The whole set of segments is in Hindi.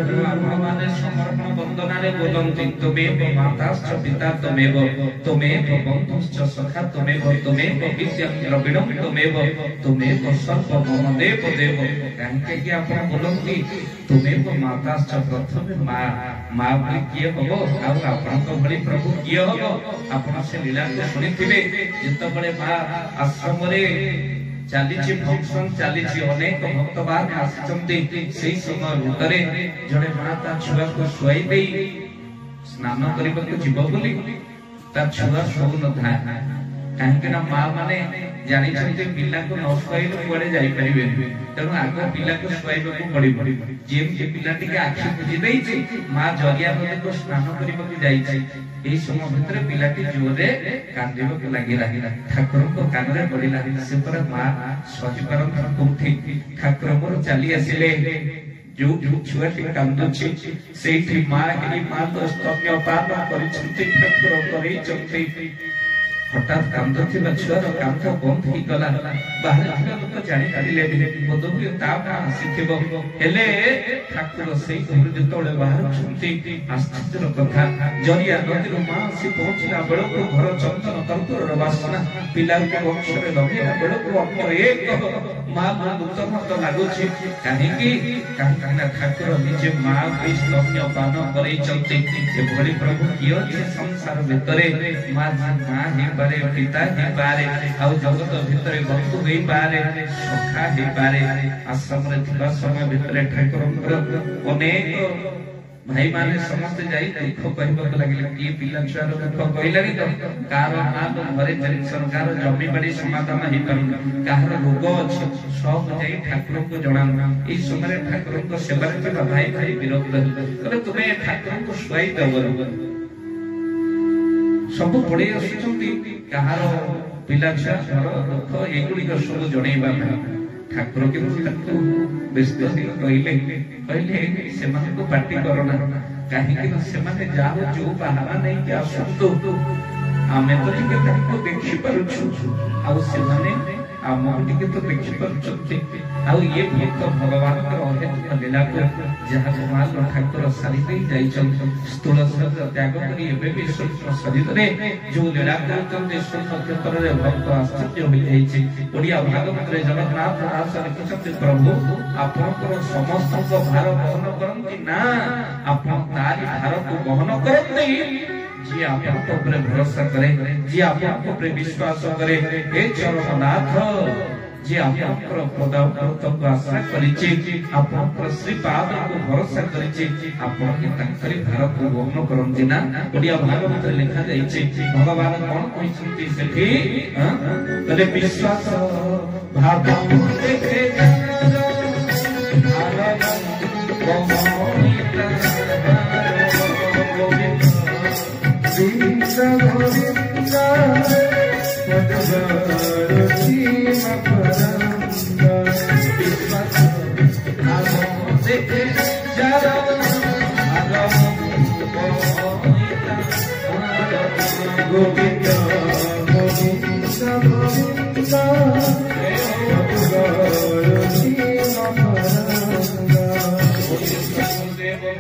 आपने समर्पण वंदना बोलती तुमेव माताश्च पिता तुमेव तुमेव बंधुश्च सखा तुमेव तुमेव विद्यं द्रविणं तुमेव सर्व मम देव देव कहीं आप बोलती तुमेव माताश्च प्रथम माँ भाई किए हम भली प्रभु किए हम आप लीला शुणी जिते माँ आश्रम चली फंक्शन चली अनेक भक्त मान आसी समय भितर जड़े माँ ता छुआ को शुआई दे स्नान करने जीव बोली ता छुआ शो न था कहीं माँ मैंने जानते पिला को न शुआइले कुआड़े जापरें तेणु आग पिला को शुआइबा पड़ो जमी पिला आखि बुझी माँ जरिया नदी को स्नान करने समय भितर पिलाटी जोरे कांदीबा लगी ठाकुर को कान में पड़ा से पर माँ सजी पार कौटी ठाकुर मोर चली आसिले जो छुआटी कांदुची से माँ माँ तो स्तन्यपान कर हठात कांद छुआर कांद बंद हो गला बाहर लोक जापारे बोध हुए ठाकुर से जो बाहर आश्चर्य कथा जरिया नदी माँ आसी पहुंचला बेलू घर चंदन कर्पूर बासना पिला वंशे लगेगा बेलू अन्य एक माँ दुख मत लगुच कहीं ठाकुर निजे माँ स्तन्यपान कर प्रभु किए संसार भितर माँ माँ पारे पिता ही पारे आउ जगत भितर बंधु ही पारे सखा ही पारे आश्रम समय भितर ठाकुर अनेक भाई माने समस्त जाई दुख कहबा लगे कि पिला छुआर दुख कहलानी तो कार मां तो घरे टेंशन कार जमी बाड़ी समाधान ही पारु कार रोग अछि सब जाई ठाकुर को जणान ई समय ठाकुर को सेवा के भाई भाई विरोध करे तुमे ठाकुर को सुआई दबर सब पड़े आसुचंती कहार पिला छुआ घर दुख एगुड़ी सब जणैबा ठाकुर के कहले से पार्टी करना कहीं जाओ जो बाहर नहीं आसतु आम तो देखी पार्छु आम टे तो देखी पार्टी ये भक्त भगवान लीला को जहाँ माल ठाकुर सारी स्थूल त्याग कर शरीर जो लीला करते क्षेत्र भक्त आश्चर्य हो जाइए भागवत जगन्नाथ दास लिखिं प्रभु आपंकर समस्त भार बहन करती ना आप तारी भार को बहन करते जी आपको भरोसा करे जी आपको विश्वास करे हे चरणनाथ जी आपनकर पदार्थ को आशा करिचे आपनकर श्रीपाद को भरोसा करिचे आपन के तंकरी भारत को वहन करंती ना ओडिया भागवत लिखा जाइछे भगवान कोन कहिसंती सेठी तले विश्वास भाव देखे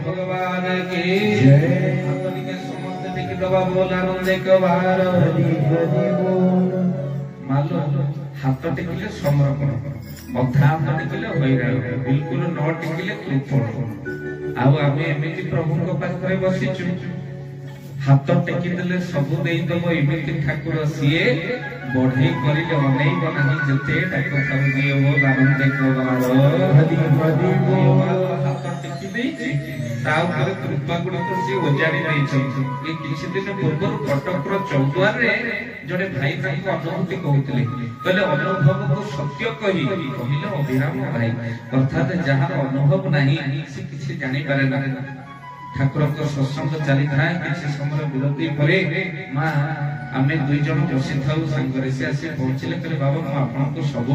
भगवान की मालो हाथ टेकिले समर्पण अधा हाथ टेकिले हैरान बिल्कुल न टेकिले कृपण आम एमती प्रभु पाखे बसीचु हाथ टेकिदेले सबू देदब एमती ठाकुर सीए बढ़ई करे अनेक ना जिते डाक दिए वो हाथ टेकी कृपा गुड़िक सी ओजाड़ी किसी दिन पूर्व कटक चौद्वार जड़े भाई अनुभूति कहते कहले अनुभव को सत्य कही कहले अभिराम भाई अर्थात जहां अनुभव नहीं से किसी जानी पारे ना ठाकुर सत्संग चली था किसी समय विरति पर माँ आम दुई जन बसी था सांगे से आसी पहुंचले कहले बाबा मुझे सब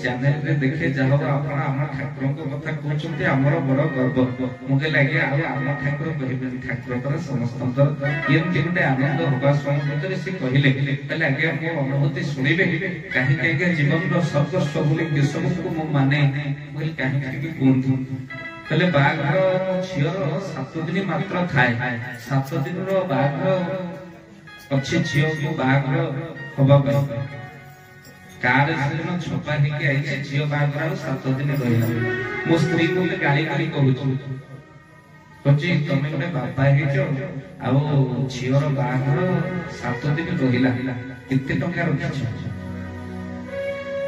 चैनल रे देखे जहाँ आम ठाकुर कथा कहते आमर बड़ गर्व मुझे लगे आम ठाकुर कह ठाकुर समस्त एमती गोटे आनंद हवा समय से कहले आगे मो अनुभूति शुणे कहीं जीवन सर्वस्व बोले केशव को माने कहीं कहूँ कहले बाघर झीर 7 दिन मात्र थाए 7 दिन बाघर अच्छी झील को बाघर हवा कार छपा होगी आई झील बाघर 7 दिन रहा मो स्त्री को गाड़ी गाड़ी कहूँ तमें गोटे बाबा हो झीर बाघर 7 दिन रहा केते टंका रखिछ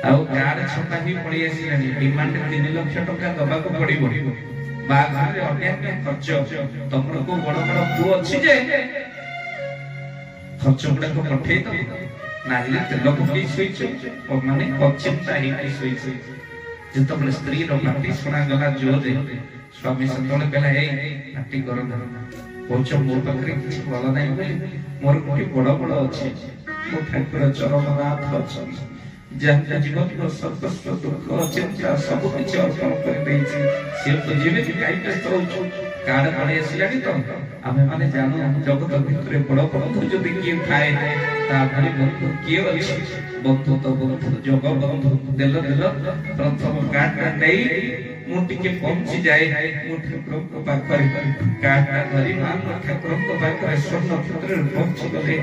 आउ कार छपा ही पड़ी आसिलानी डिमांड 3 लाख टंका दबा को पड़िबो बाघर रे अन्य खर्च तमर को बड़ बड़ पु अछि जे खर्च गुडा को पठे तो नाहिले तेल पकई सोइछ और माने अचिंता ही सोइछ जतबले स्त्री रो पाटी सुना गला जो दे स्वामी संतोले कहला ए पाटी कर पहुंच मोर पाखरे किछ भल नाही बोली मोर कोटी बड़ बड़ अछि मो ठाकुर चरण नाथ अछि जहाँ जीवन को सर्वस्व दुख चिंता सब कुछ अर्पण कर देछि से तो जीवे काई व्यस्त हो कार पड़े आसिलानी तो आमे माने जानो जगत भितरे बड़ बंधु जदि किए थाए ता भरी बंधु किए अछि बंधु तो बंधु जग बंधु देल प्रथम काट नै मुंटी के पहुंची जाए मो ठाकुर को पाखरे काट धरी मान ठाकुर को पाखरे स्वर्ण क्षेत्र पहुंची गले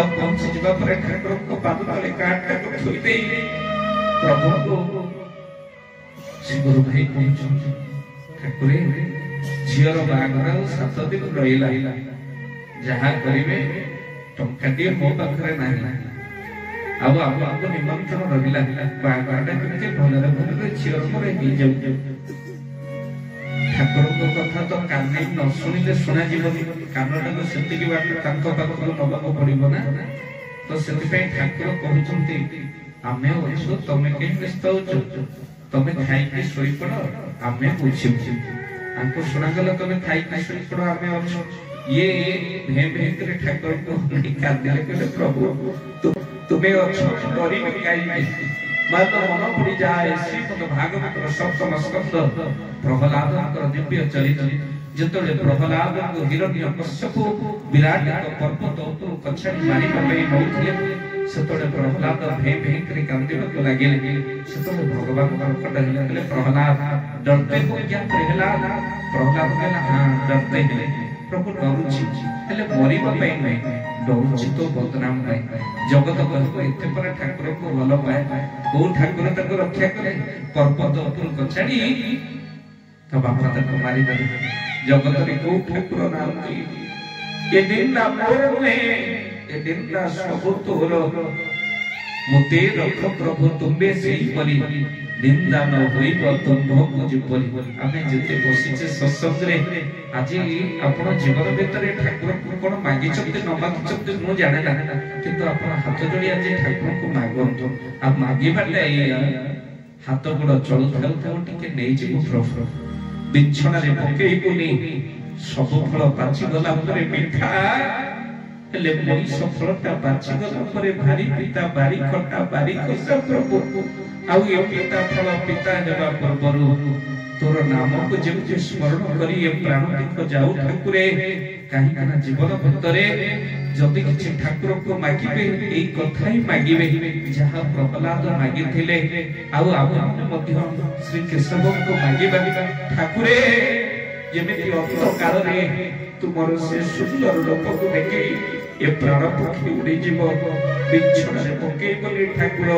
अब पहुंची जबा पर ठाकुर को पाद तले काट को थोई दे प्रभु को श्री गुरु भाई पहुंचो ठाकुरे झीर बाघर 7 दिन रहिला जहा करिवे टंका दिए मो पाखरे नाही अब आपको निमंत्रण रहिला बाघरटा केते भलरे भलरे झीर पर ही जाउ ठाकुर को कथा तो काने न सुनिले सुना जीवनी कानटा को सेति की बात तांको पाखरो नबाको पड़िबो ना तो सेति पे ठाकुर कहउचंती आमे ओछु तमे के व्यस्त होछु तमे खाई के सोई पड़ो आमे बुझिबु आंको सुना गला तमे खाई के सोई पड़ो आमे ओछु ये भे भे करे ठाकुर को निकाल देले के प्रभु तुम्हें ओछु डरी में काई मैं तो मन पड़ी जाए श्रीमद भागवत सप्तम स्कंद प्रहलाद दिव्य चरित्र जतले प्रहलाद को हिरण्य कश्यप विराट पर्वत उपरु कछड़ी मारी पई नउथिले सेतले प्रहलाद भे भे करे कांदिबा को लागिले सेतले भगवान प्रकट हेले प्रहलाद डरते हो क्या प्रहलाद कहला हां डरते हेले प्रभु डरुछि हेले मरिबा पई नै डरुछि तो बदनाम पाए जगत को एते पर ठाकुर को भल पाए को ठाकुर तक रक्षा करे पर्वत उपरु कछड़ी तो बापा तक मारी दे जगत रे को ठाकुर नाम की ये दिन ना मोर में ये दिन ना सब तोर मुते रख प्रभु तुम्बे सेही परी निंदा न होइब तुम जीपरी आमे जते बसिचे सत्संग रे आज आपण जीवन भीतर ठाकुर को कोन मागी चते न मागी चते मु जाने ना किंतु आपण हाथ जोड़ी आज ठाकुर को मागंतु आ मागी बाटे हाथ गोड़ चलु थाउ थाउ टिके नै जीव प्रभु बिछणा रे पकेई पुनी सब फल पाची गला परे मिठा हेले मोई सफलता पाची गला परे भारी पिता भारी खट्टा भारी खसा प्रभु आउ ये पिता फल पिता हेबा परबरु तोर नाम को जेमति स्मरण करी ए प्राणति को जाऊ ठाकुरे काहे कना जीवन भीतरे जदि किछि ठाकुर को मागिबे एई कथा ही मागिबे जहा प्रहलाद मागिथिले आउ आपण मध्य श्री केशव को मागिबा ठाकुरे जेमिति अंत काल रे तुमरो से सुंदर रूप को देखि ए प्राण पक्षी उड़ी जीव बिछड़ा रे पके बोली ठाकुर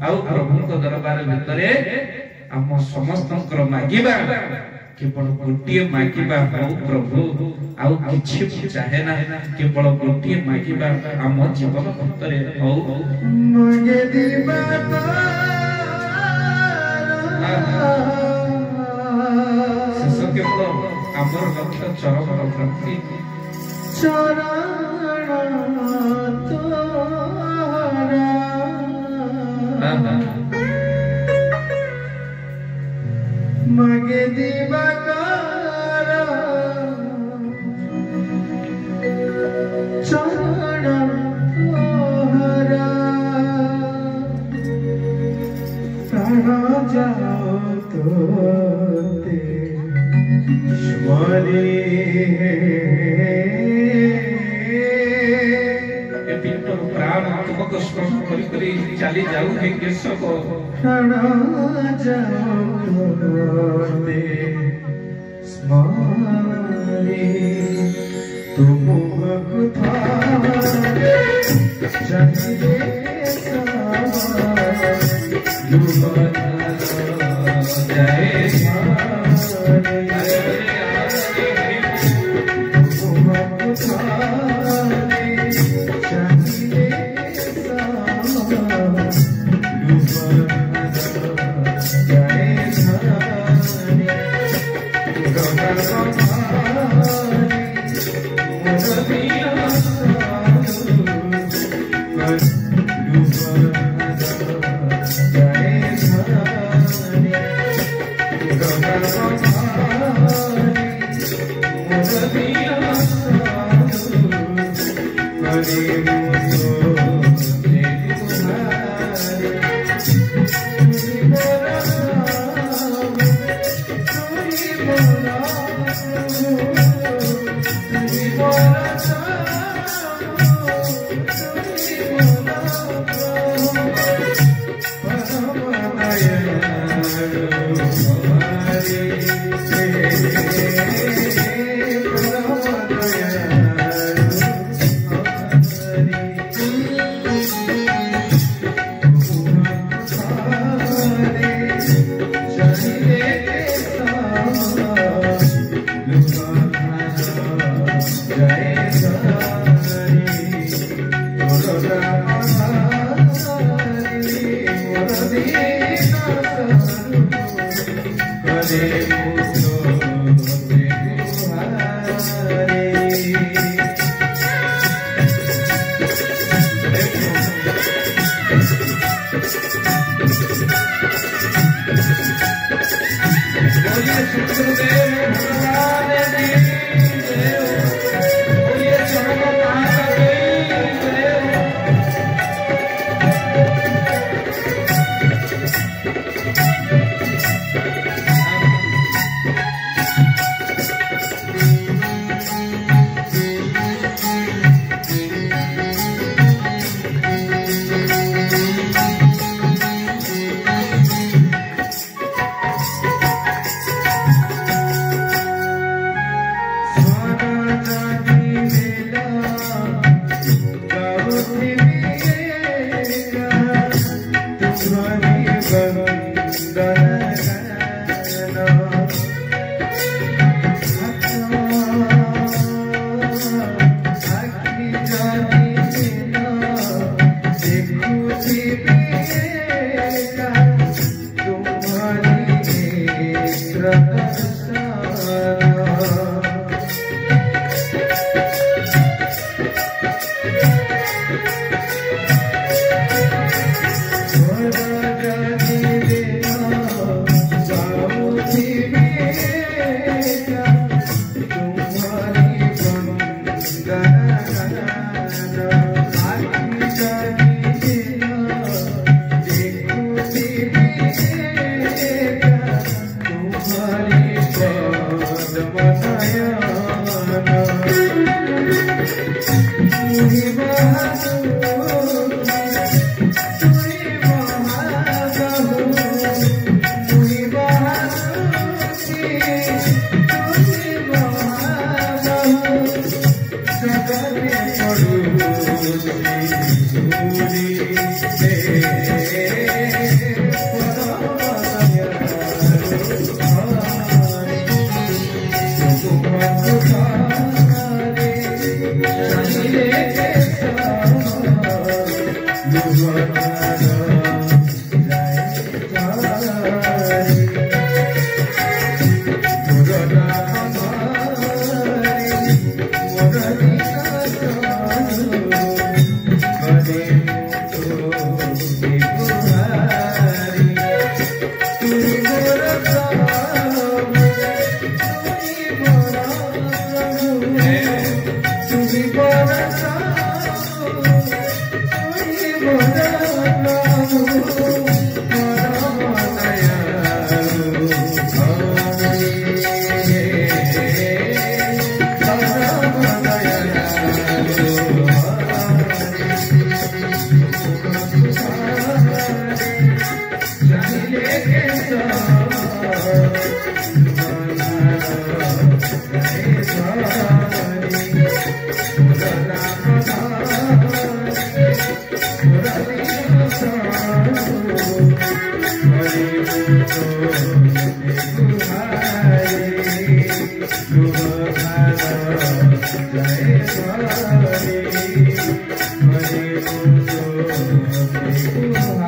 आउ प्रभु को दरबार भीतरे हम समस्तंकर मागिबा केवल गोटिए मागिबा हो प्रभु आउ किछि चाहे ना केवल गोटिए मागिबा हम जीवन भीतरे हो मागे दिबा शेष केवल हमर लक्ष्य चरण प्राप्ति चरण मगे दीवार चरण तोहरा प्राण जाओ तोते स्मरे प्राण तुमको स्मरण करी छुरी चली जाऊ हे केशव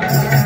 Hare